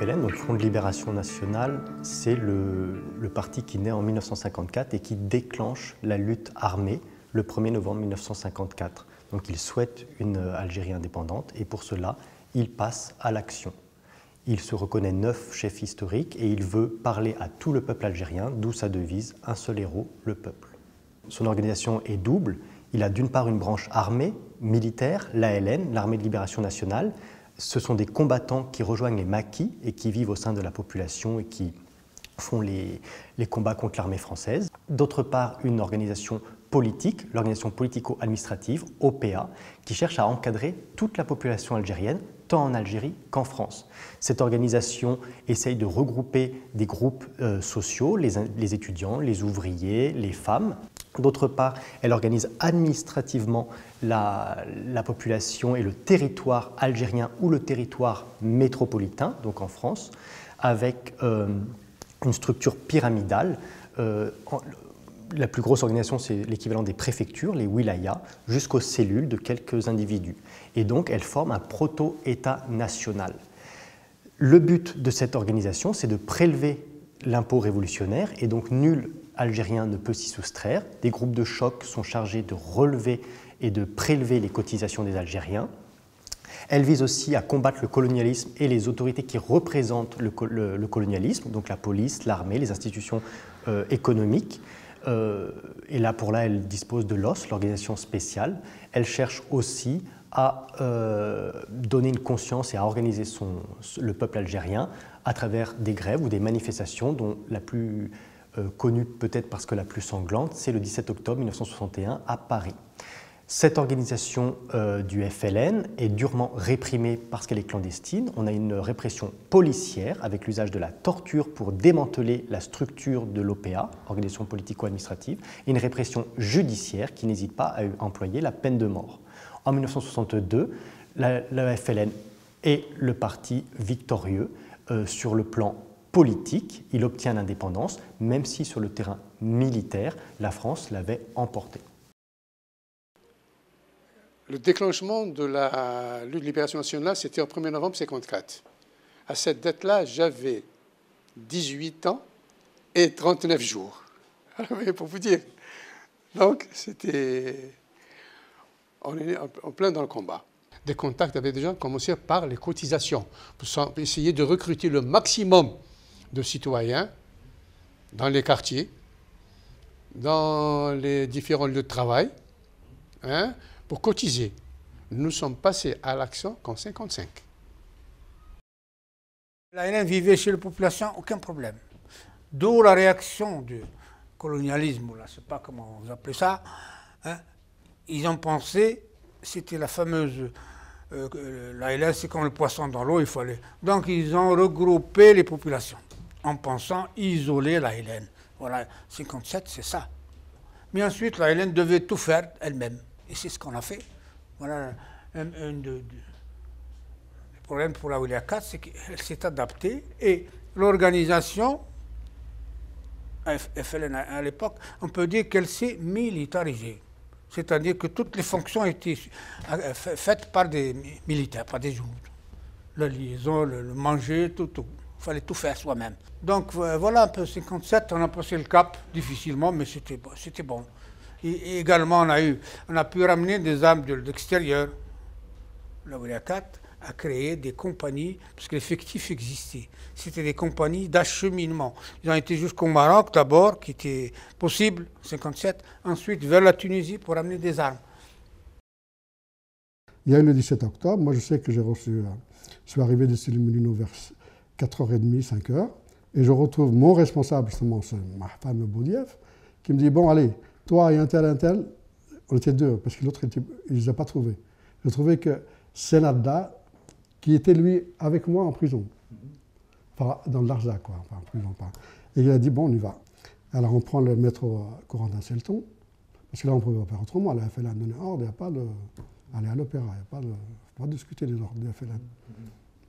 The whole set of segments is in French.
FLN, donc Front de Libération Nationale, c'est le parti qui naît en 1954 et qui déclenche la lutte armée le 1er novembre 1954. Donc il souhaite une Algérie indépendante et pour cela, il passe à l'action. Il se reconnaît 9 chefs historiques et il veut parler à tout le peuple algérien, d'où sa devise « Un seul héros, le peuple ». Son organisation est double. Il a d'une part une branche armée, militaire, l'ALN, l'Armée de Libération Nationale. Ce sont des combattants qui rejoignent les maquis et qui vivent au sein de la population et qui font les combats contre l'armée française. D'autre part, une organisation politique, l'organisation politico-administrative, OPA, qui cherche à encadrer toute la population algérienne, tant en Algérie qu'en France. Cette organisation essaye de regrouper des groupes sociaux, les étudiants, les ouvriers, les femmes. D'autre part, elle organise administrativement la population et le territoire algérien ou le territoire métropolitain, donc en France, avec une structure pyramidale. La plus grosse organisation, c'est l'équivalent des préfectures, les wilayas, jusqu'aux cellules de quelques individus. Et donc, elle forme un proto-État national. Le but de cette organisation, c'est de prélever l'impôt révolutionnaire, et donc nul Algérien ne peut s'y soustraire. Des groupes de choc sont chargés de relever et de prélever les cotisations des Algériens. Elle vise aussi à combattre le colonialisme et les autorités qui représentent le colonialisme, donc la police, l'armée, les institutions économiques. Et là, elle dispose de l'OSS, l'organisation spéciale. Elle cherche aussi à donner une conscience et à organiser le peuple algérien à travers des grèves ou des manifestations dont la plus connue, peut-être parce que la plus sanglante, c'est le 17 octobre 1961 à Paris. Cette organisation du FLN est durement réprimée parce qu'elle est clandestine. On a une répression policière avec l'usage de la torture pour démanteler la structure de l'OPA, organisation politico-administrative, et une répression judiciaire qui n'hésite pas à employer la peine de mort. En 1962, le FLN est le parti victorieux sur le plan politique. Il obtient l'indépendance, même si sur le terrain militaire, la France l'avait emporté. Le déclenchement de la lutte de libération nationale, c'était au 1er novembre 1954. À cette date-là, j'avais 18 ans et 39 jours. Pour vous dire. Donc, on est en plein dans le combat. Des contacts avec des gens commençaient par les cotisations, pour essayer de recruter le maximum de citoyens dans les quartiers, dans les différents lieux de travail, pour cotiser. Nous sommes passés à l'action qu'en 1955. L'ALN vivait chez la population, aucun problème. D'où la réaction du colonialisme, je ne sais pas comment vous appelez ça. Ils ont pensé, c'était la fameuse, l'ALN c'est comme le poisson dans l'eau, il fallait. Donc ils ont regroupé les populations en pensant isoler l'ALN. Voilà, 1957 c'est ça. Mais ensuite l'ALN devait tout faire elle-même. Et c'est ce qu'on a fait. Voilà le problème pour la Wilaya 4, c'est qu'elle s'est adaptée et l'organisation FLN à l'époque, on peut dire qu'elle s'est militarisée. C'est-à-dire que toutes les fonctions étaient faites par des militaires, par des joueurs. La liaison, le manger, tout. Il fallait tout faire soi-même. Donc voilà un peu 57, on a passé le cap difficilement, mais c'était bon. Et également, on a pu ramener des armes de l'extérieur. La Wilaya 4 a créé des compagnies, parce que l'effectif existait. C'était des compagnies d'acheminement. Ils ont été jusqu'au Maroc d'abord, qui était possible, en 1957, ensuite vers la Tunisie pour ramener des armes. Il y a eu le 17 octobre, moi je sais que je suis arrivé de Célimulino vers 4h30, 5h, et je retrouve mon responsable, justement, c'est Mahfad Boudiev, qui me dit, bon allez, toi et un tel, on était deux, parce que l'autre, il ne les a pas trouvés. Je trouvais que Senadda, qui était lui avec moi en prison, enfin, dans l'Arza, quoi, enfin, en prison, pas. Et il a dit, bon, on y va. Alors on prend le métro Corentin Selton, parce que là on ne pouvait pas faire autrement, la FLN a donné ordre, il n'y a pas de... aller à l'opéra, il n'y a pas de discuter des ordres de la FLN.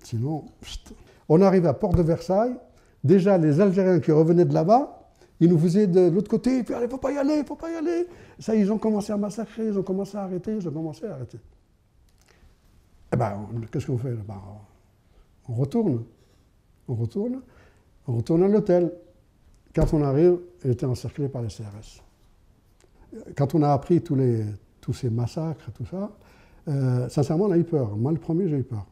Sinon, pst. On arrive à Porte de Versailles, déjà les Algériens qui revenaient de là-bas, ils nous faisaient de l'autre côté, et puis il ne faut pas y aller, il ne faut pas y aller. Ça, ils ont commencé à massacrer, ils ont commencé à arrêter, Eh bien, qu'est-ce qu'on fait là-bas? On retourne. On retourne à l'hôtel. Quand on arrive, il était encerclé par les CRS. Quand on a appris tous ces massacres, tout ça, sincèrement, on a eu peur. Moi, le premier, j'ai eu peur.